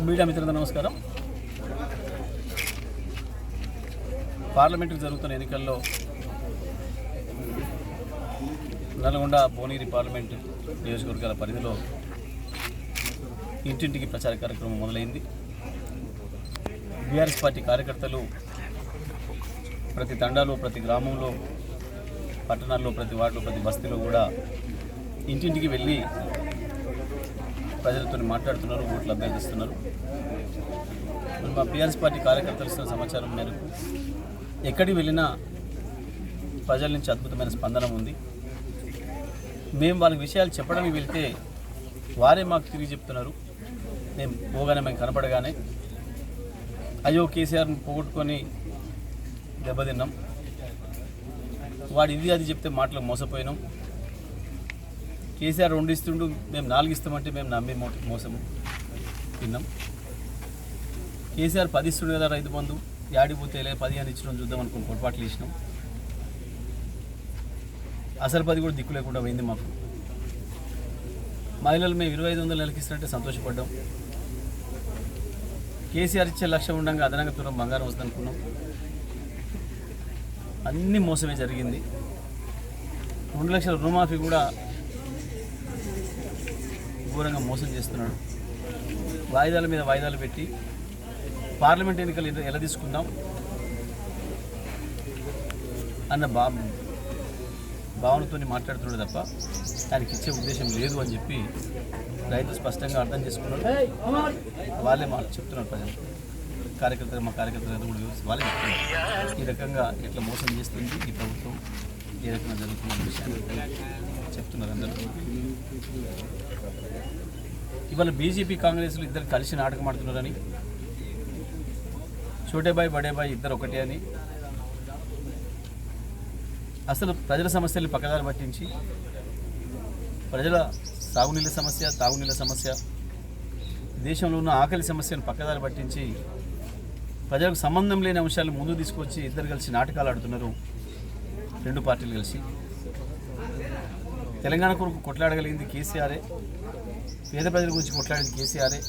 Media మిత్రులందరూ నమస్కారం. పార్లమెంటుకు జరుగుతున్న ఎన్నికల్లో నల్గొండ భువనగిరి పార్లమెంటు నియోజకవర్గాల పరిధిలో ఇంటింటికి ప్రచార కార్యక్రమం మొదలైంది. బీఆర్ఎస్ పార్టీ కార్యకర్తలు ప్రతి తండాలో, ప్రతి గ్రామంలో, పట్టణాల్లో, ప్రతి వార్డులో, ప్రతి బస్తీలో కూడా ఇంటింటికి వెళ్ళి ప్రజలతో మాట్లాడుతున్నారు, ఓట్లు అభ్యర్థిస్తున్నారు. మా బీఆర్ఎస్ పార్టీ కార్యకర్తలు ఇస్తున్న సమాచారం మేరకు ఎక్కడికి వెళ్ళినా ప్రజల నుంచి అద్భుతమైన స్పందన ఉంది. మేము వాళ్ళకి విషయాలు చెప్పడానికి వెళ్తే వారే మాకు తిరిగి చెప్తున్నారు. మేము పోగానే మేము కనపడగానే అయ్యో కేసీఆర్ని పోగొట్టుకొని దెబ్బతిన్నాం, వాడు ఇది అది చెప్తే మాటలు మోసపోయినాం, కేసీఆర్ 2 ఇస్తుండు మేము 4 ఇస్తామంటే మేము నమ్మి మోసం తిన్నాం, కేసీఆర్ 10 ఇస్తుండు కదా రైతు బంధు యాడిపోతే 15 ఇచ్చడం చూద్దాం అనుకుని పొరపాట్లు వేసినాం, అసలు 10 కూడా దిక్కు లేకుండా పోయింది మాకు. మహిళలు మేము 2500 నెలకి ఇస్తున్నట్టే సంతోషపడ్డాం. కేసీఆర్ ఇచ్చే లక్ష్యం ఉండగా అదనంగా తులం బంగారం వస్తుంది అనుకున్నాం. అన్ని మోసమే జరిగింది. 2 లక్షల రుణమాఫీ కూడా ఘోరంగా మోసం చేస్తున్నాడు. వాయిదాల మీద వాయిదాలు పెట్టి పార్లమెంట్ ఎన్నికలు ఎలా తీసుకుందాం అన్న భావనతో మాట్లాడుతున్నాడు తప్ప దానికి ఇచ్చే ఉద్దేశం లేదు అని చెప్పి రైతులు స్పష్టంగా అర్థం చేసుకున్నారు. వాళ్ళే చెప్తున్నారు ప్రజలు, మా కార్యకర్తలు కూడా వాళ్ళే చెప్తున్నారు ఈ రకంగా ఎట్లా మోసం చేస్తుంది ఈ ప్రభుత్వం, ఏ రకంగా జరుగుతున్న విషయాన్ని చెప్తున్నారు అందరూ. ఇవాళ బీజేపీ కాంగ్రెస్లు ఇద్దరు కలిసి నాటకం ఆడుతున్నారని, చోటేబాయ్ బడేబాయ్ ఇద్దరు ఒకటే అని, అసలు ప్రజల సమస్యల్ని పక్కదారి పట్టించి ప్రజల సాగునీళ్ళ సమస్య, తాగునీళ్ళ సమస్య, దేశంలో ఉన్న ఆకలి సమస్యను పక్కదారి పట్టించి ప్రజలకు సంబంధం లేని అంశాలను ముందు తీసుకొచ్చి ఇద్దరు కలిసి నాటకాలు ఆడుతున్నారు. 2 పార్టీలు కలిసి తెలంగాణ కొరకు కొట్లాడగలిగింది కేసీఆరే, పేద ప్రజల గురించి కొట్లాడింది కేసీఆరే.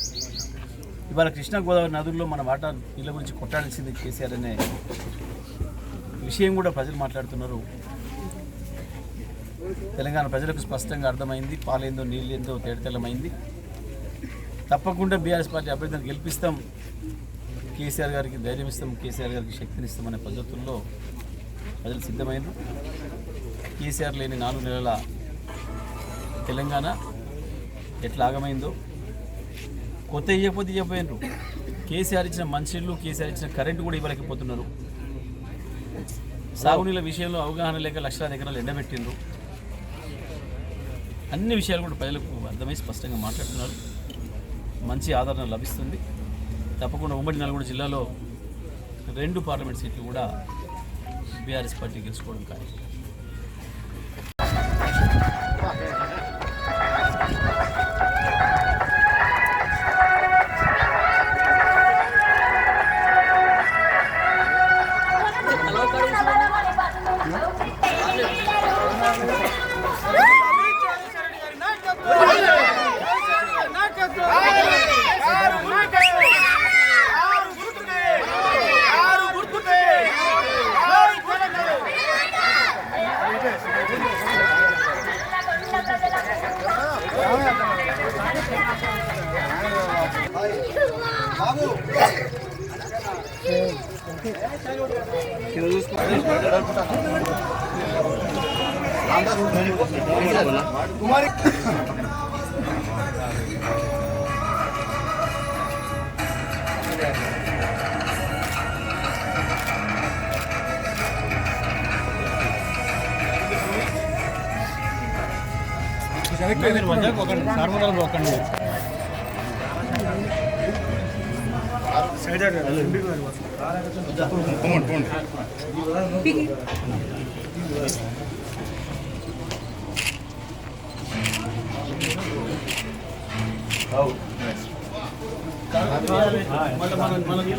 ఇవాళ కృష్ణా గోదావరి నదుల్లో మన వాటా నీళ్ళ గురించి కొట్లాడాల్సింది కేసీఆర్ అనే విషయం కూడా ప్రజలు మాట్లాడుతున్నారు. తెలంగాణ ప్రజలకు స్పష్టంగా అర్థమైంది, పాలేందో నీళ్ళేందో తేడతెల్లమైంది. తప్పకుండా బీఆర్ఎస్ పార్టీ అభ్యర్థిని గెలిపిస్తాం, కేసీఆర్ గారికి ధైర్యం ఇస్తాం, కేసీఆర్ గారికి శక్తిని ఇస్తామనే పద్ధతుల్లో ప్రజలు సిద్ధమైంది. కేసీఆర్ లేని 4 నెలల తెలంగాణ ఎట్లా ఆగమైందో, కొత్త ఇవ్వకపోతే ఇవ్వపోయినారు. కేసీఆర్ ఇచ్చిన మంచిళ్ళు, కేసీఆర్ ఇచ్చిన కరెంటు కూడా ఇవ్వలేకపోతున్నారు. సాగునీళ్ళ విషయంలో అవగాహన లేక లక్షలాది ఎకరాలు ఎండబెట్టిండ్రు. అన్ని విషయాలు కూడా ప్రజలకు అర్థమై స్పష్టంగా మాట్లాడుతున్నారు. మంచి ఆదరణ లభిస్తుంది. తప్పకుండా ఉమ్మడి నల్గొండ జిల్లాలో 2 పార్లమెంట్ సీట్లు కూడా బీఆర్ఎస్ పార్టీ గెలుచుకోవడం ఖాయం. కుమారి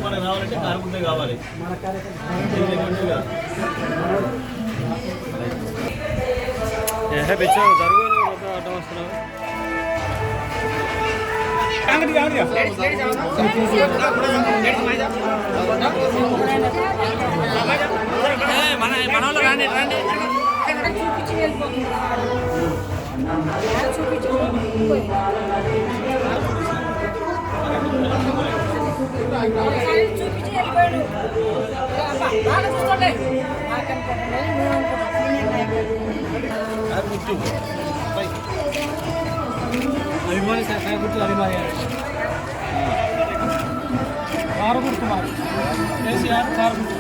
మన రావాలంటే కారుకుంటే కావాలి. మన కార్యక్రమం మనలో రాండి రండి అభిమాని సార్ గుర్తు అభిమాని కారు గుర్తు మారు కేసీఆర్ కారు గుర్తు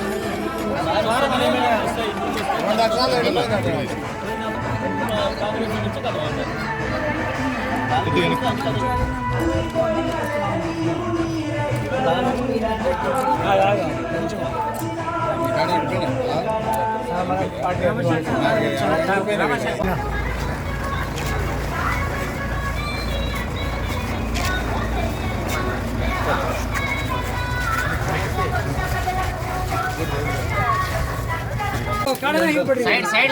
సైడ్ సైడ్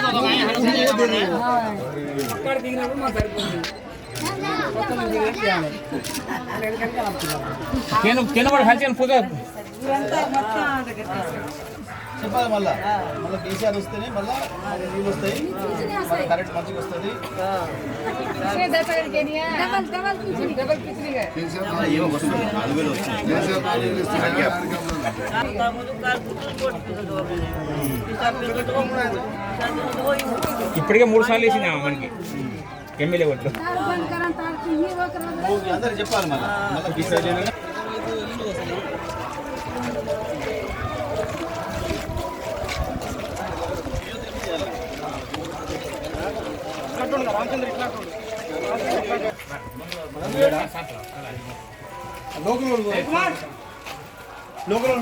చెప్పాలి మళ్ళీ కేసీఆర్ వస్తేనే మళ్ళీ నీళ్ళు వస్తాయి, మళ్ళీ కరెంట్ మంచిగా వస్తుంది. ఇప్పటికే 3 సార్లు వేసింది మనకి ఎమ్మెల్యే ఓట్లు. అందరికి చెప్పాలి మళ్ళీ కేసీఆర్ లోకల్